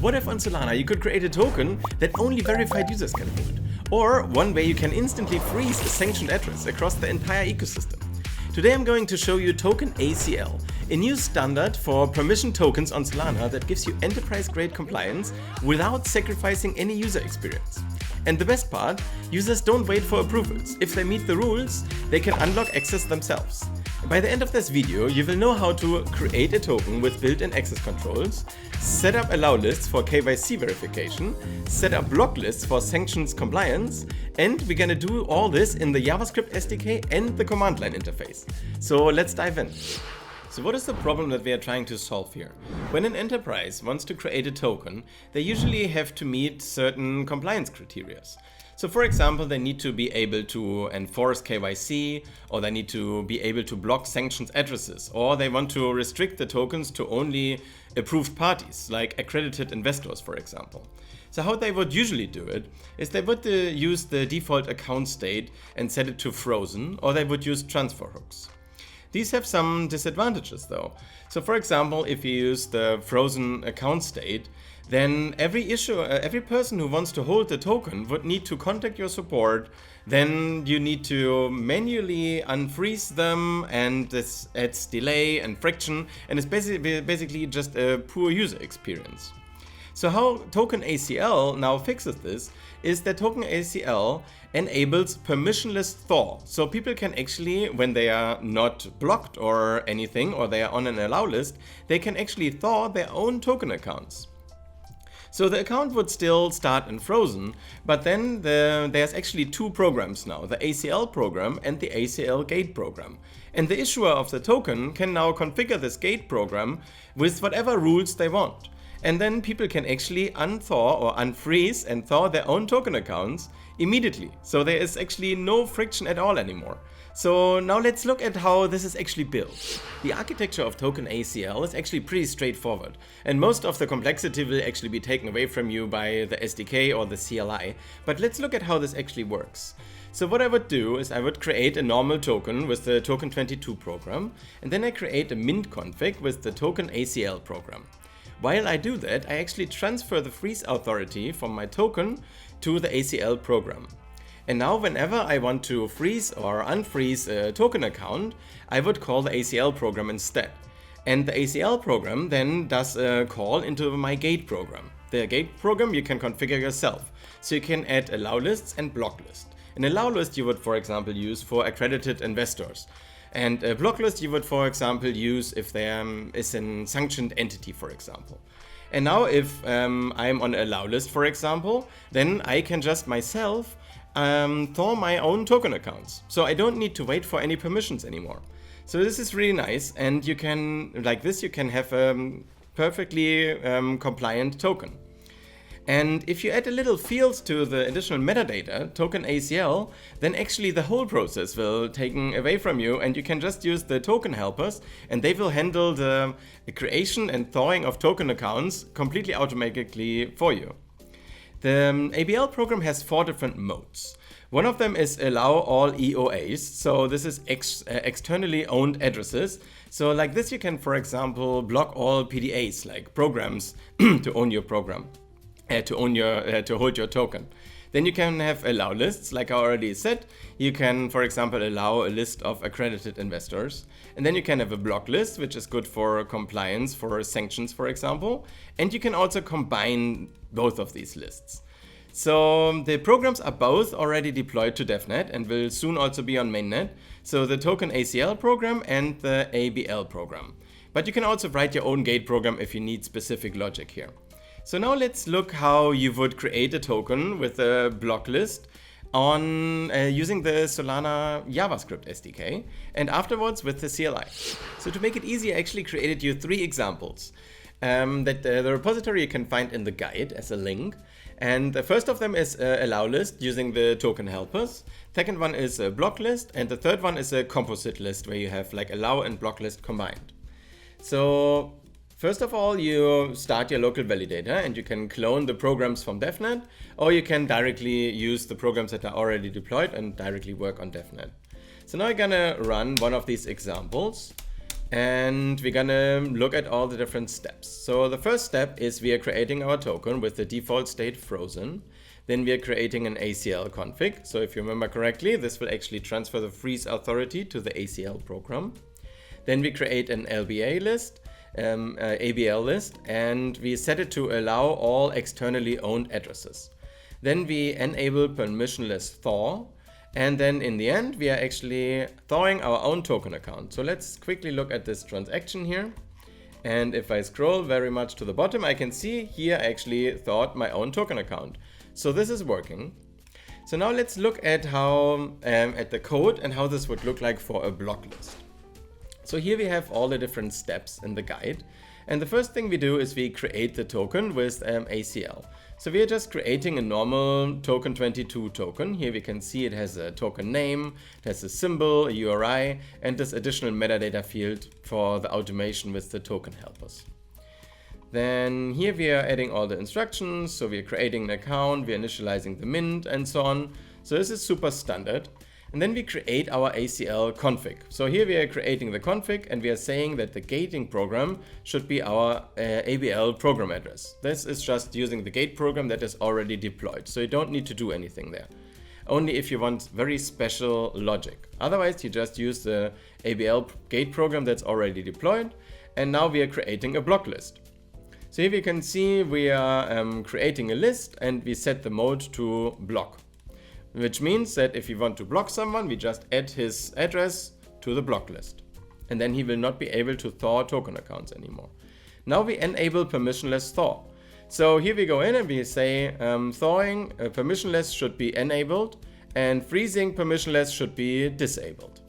What if on Solana you could create a token that only verified users can hold? Or one way you can instantly freeze a sanctioned address across the entire ecosystem? Today I'm going to show you Token ACL, a new standard for permission tokens on Solana that gives you enterprise-grade compliance without sacrificing any user experience. And the best part, users don't wait for approvals. If they meet the rules, they can unlock access themselves. By the end of this video, you will know how to create a token with built-in access controls, set up allow lists for KYC verification, set up block lists for sanctions compliance, and we're gonna do all this in the JavaScript SDK and the command line interface. So let's dive in. So what is the problem that we are trying to solve here? When an enterprise wants to create a token, they usually have to meet certain compliance criteria. So for example, they need to be able to enforce KYC, or they need to be able to block sanctions addresses, or they want to restrict the tokens to only approved parties, like accredited investors, for example. So how they would usually do it is they would use the default account state and set it to frozen, or they would use transfer hooks. These have some disadvantages though. So for example, if you use the frozen account state, then every person who wants to hold the token would need to contact your support. Then you need to manually unfreeze them, and this adds delay and friction, and it's basically just a poor user experience. So how Token ACL now fixes this is that Token ACL enables permissionless Thaw. So people can actually, when they are not blocked or anything, or they are on an allow list, they can actually thaw their own token accounts. So the account would still start in frozen, but then there's actually two programs now, the ACL program and the ACL gate program. And the issuer of the token can now configure this gate program with whatever rules they want. And then people can actually unthaw or unfreeze and thaw their own token accounts immediately. So there is actually no friction at all anymore. So now let's look at how this is actually built. The architecture of Token ACL is actually pretty straightforward, and most of the complexity will actually be taken away from you by the SDK or the CLI. But let's look at how this actually works. So what I would do is I would create a normal token with the Token 22 program, and then I create a mint config with the Token ACL program. While I do that, I actually transfer the freeze authority from my token to the ACL program. And now whenever I want to freeze or unfreeze a token account, I would call the ACL program instead. And the ACL program then does a call into my gate program. The gate program you can configure yourself. So you can add allow lists and block list. An allow list you would, for example, use for accredited investors. And a block list you would, for example, use if there is a sanctioned entity, for example. And now if I'm on a allow list, for example, then I can just myself thaw my own token accounts. So I don't need to wait for any permissions anymore. So this is really nice, and you can, like this, you can have a perfectly compliant token. And if you add a little fields to the additional metadata, Token ACL, then actually the whole process will be taken away from you, and you can just use the token helpers, and they will handle the creation and thawing of token accounts completely automatically for you. The ABL program has 4 different modes. One of them is allow all EOAs, so this is externally owned addresses. So like this you can, for example, block all PDAs, like programs to own your program. To hold your token. Then you can have allow lists, like I already said. You can, for example, allow a list of accredited investors. And then you can have a block list, which is good for compliance, for sanctions, for example. And you can also combine both of these lists. So the programs are both already deployed to DevNet and will soon also be on mainnet. So the Token ACL program and the ABL program. But you can also write your own gate program if you need specific logic here. So now let's look how you would create a token with a block list on using the Solana JavaScript SDK, and afterwards with the CLI. So to make it easy, I actually created you 3 examples that the repository you can find in the guide as a link. And the first of them is allow list using the token helpers. Second one is a block list, and the third one is a composite list where you have like allow and block list combined. So first of all, you start your local validator, and you can clone the programs from DevNet, or you can directly use the programs that are already deployed and directly work on DevNet. So now I'm gonna run one of these examples, And we're gonna look at all the different steps. So the first step is we are creating our token with the default state frozen. Then we are creating an ACL config. So if you remember correctly, this will actually transfer the freeze authority to the ACL program. Then we create an LBA list, ABL list, and we set it to allow all externally owned addresses. Then we enable permissionless thaw. And then in the end, we are actually thawing our own token account. So let's quickly look at this transaction here. And if I scroll very much to the bottom, I can see here I actually thawed my own token account. So this is working. So now let's look at how at the code and how this would look like for a block list. So here we have all the different steps in the guide. And the first thing we do is we create the token with ACL. So we are just creating a normal token 22 token. Here we can see it has a token name, it has a symbol, a URI, and this additional metadata field for the automation with the token helpers. Then here we are adding all the instructions. So we are creating an account, we are initializing the mint and so on. So this is super standard. And then we create our ACL config. So here we are creating the config and we are saying that the gating program should be our ABL program address. This is just using the gate program that is already deployed. So you don't need to do anything there. Only if you want very special logic. Otherwise, you just use the ABL gate program that's already deployed. And now we are creating a block list. So here we can see we are creating a list and we set the mode to block, which means that if we want to block someone, we just add his address to the block list. And then he will not be able to thaw token accounts anymore. Now we enable permissionless thaw. So here we go in and we say thawing permissionless should be enabled and freezing permissionless should be disabled.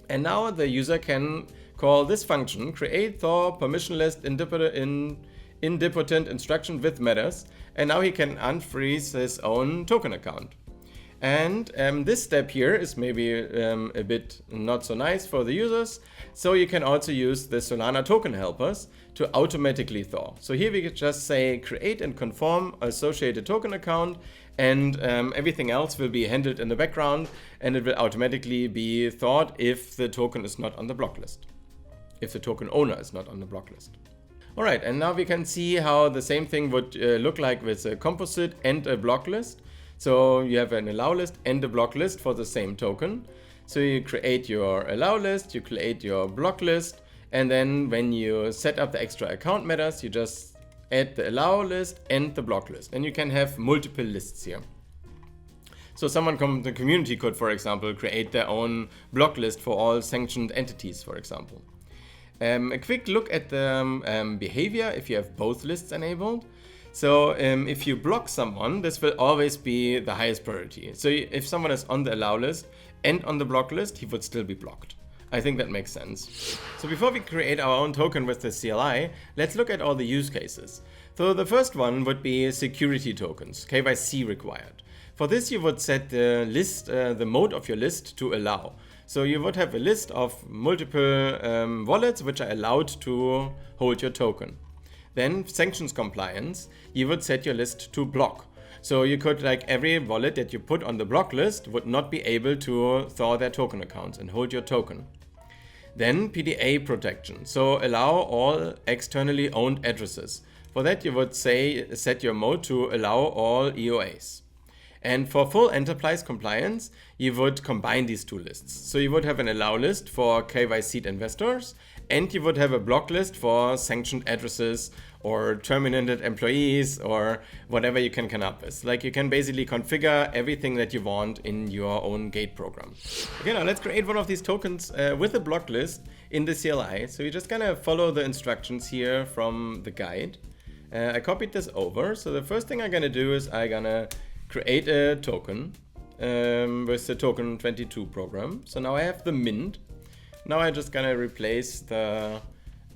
And now the user can call this function, create thaw permissionless idempotent instruction with matters, and now he can unfreeze his own token account. And this step here is maybe a bit not so nice for the users. So you can also use the Solana token helpers to automatically thaw. So here we could just say create and conform associated token account, and everything else will be handled in the background and it will automatically be thawed if the token is not on the block list, if the token owner is not on the block list. All right, and now we can see how the same thing would look like with a composite and a block list. So you have an allow list and a block list for the same token. So you create your allow list, you create your block list, and then when you set up the extra account matters, you just add the allow list and the block list. And you can have multiple lists here. So someone from the community could, for example, create their own block list for all sanctioned entities, for example. A quick look at the behavior if you have both lists enabled. So if you block someone, this will always be the highest priority. So if someone is on the allow list and on the block list, he would still be blocked. I think that makes sense. So before we create our own token with the CLI, let's look at all the use cases. So the first one would be security tokens, KYC required. For this, you would set the list, the mode of your list to allow. So you would have a list of multiple wallets which are allowed to hold your token. Then sanctions compliance, you would set your list to block. So you could, like, every wallet that you put on the block list would not be able to thaw their token accounts and hold your token. Then PDA protection, so allow all externally owned addresses. For that you would say set your mode to allow all EOAs. And for full enterprise compliance, you would combine these two lists. So you would have an allow list for KYC'd investors, and you would have a block list for sanctioned addresses or terminated employees or whatever you can come up with. Like, you can basically configure everything that you want in your own gate program. Okay, now let's create one of these tokens with a block list in the CLI. So you're just gonna follow the instructions here from the guide. I copied this over. So the first thing I'm gonna do is I'm gonna create a token with the token 22 program. So now I have the mint. Now I'm just gonna replace the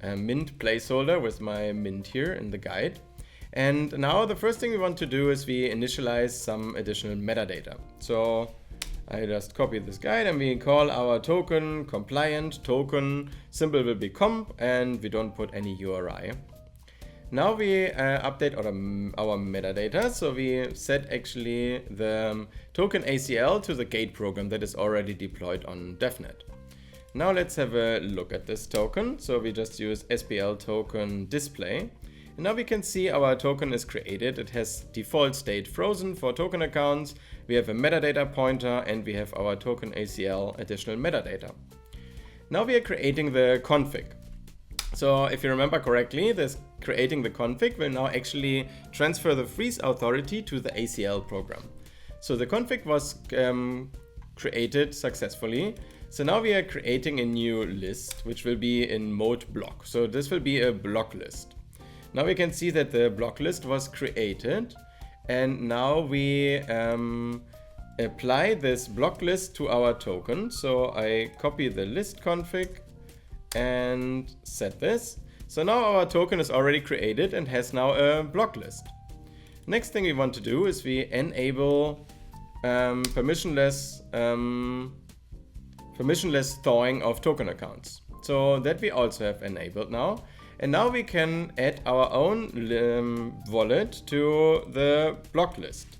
mint placeholder with my mint here in the guide. And now the first thing we want to do is we initialize some additional metadata. So I just copy this guide and we call our token compliant token, symbol will be comp, and we don't put any URI. Now we update our metadata, so we set actually the token ACL to the gate program that is already deployed on DevNet. Now let's have a look at this token. So we just use SPL token display. And now we can see our token is created. It has default state frozen for token accounts. We have a metadata pointer and we have our token ACL additional metadata. Now we are creating the config. So if you remember correctly, this creating the config will now actually transfer the freeze authority to the ACL program. So the config was created successfully. So now we are creating a new list, which will be in mode block. So this will be a block list. Now we can see that the block list was created, and now we apply this block list to our token. So I copy the list config and set this. So now our token is already created and has now a block list. Next thing we want to do is we enable permissionless thawing of token accounts. So that we also have enabled now. And now we can add our own wallet to the block list.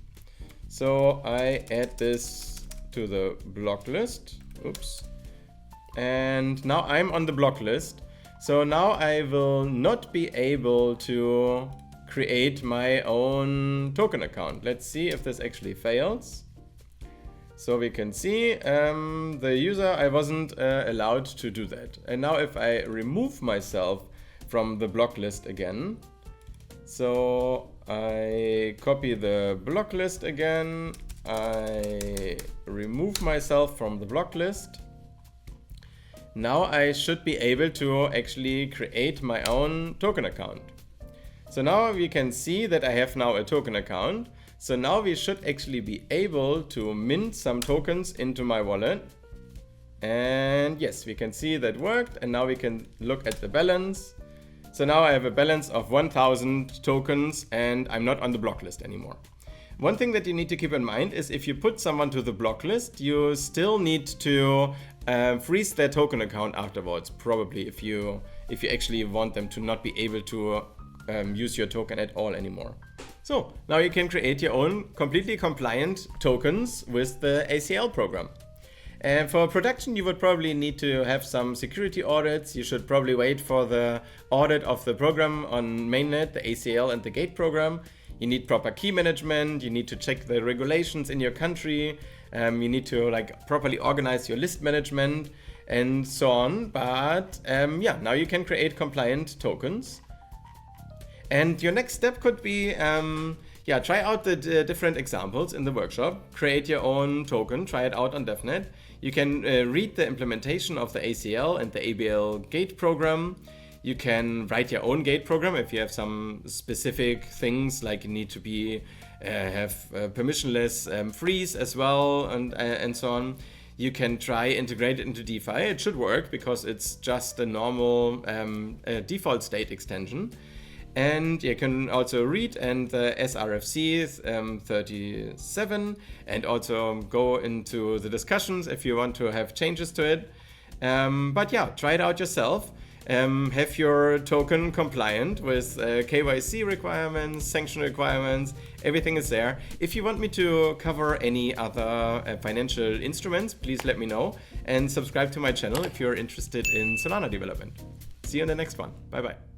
So I add this to the block list. Oops. And now I'm on the block list. So now I will not be able to create my own token account. Let's see if this actually fails. So we can see the user, I wasn't allowed to do that. And now if I remove myself from the block list again, so I copy the block list again, I remove myself from the block list. Now I should be able to actually create my own token account. So now we can see that I have now a token account. So now we should actually be able to mint some tokens into my wallet. And yes, we can see that worked. And now we can look at the balance. So now I have a balance of 1000 tokens and I'm not on the block list anymore. One thing that you need to keep in mind is if you put someone to the block list, you still need to freeze their token account afterwards, probably if you actually want them to not be able to use your token at all anymore. So now you can create your own completely compliant tokens with the ACL program. And for production, you would probably need to have some security audits. You should probably wait for the audit of the program on mainnet, the ACL and the gate program. You need proper key management. You need to check the regulations in your country. You need to properly organize your list management and so on. But yeah, now you can create compliant tokens. And your next step could be, try out the different examples in the workshop, create your own token, try it out on DevNet. You can read the implementation of the ACL and the ABL gate program. You can write your own gate program if you have some specific things, like you need to be have permissionless freeze as well, and so on. You can try integrate it into DeFi. It should work because it's just a normal default state extension. And you can also read and the SRFC 37 and also go into the discussions if you want to have changes to it. But yeah, try it out yourself. Have your token compliant with KYC requirements, sanction requirements, everything is there. If you want me to cover any other financial instruments, please let me know and subscribe to my channel if you're interested in Solana development. See you in the next one. Bye bye.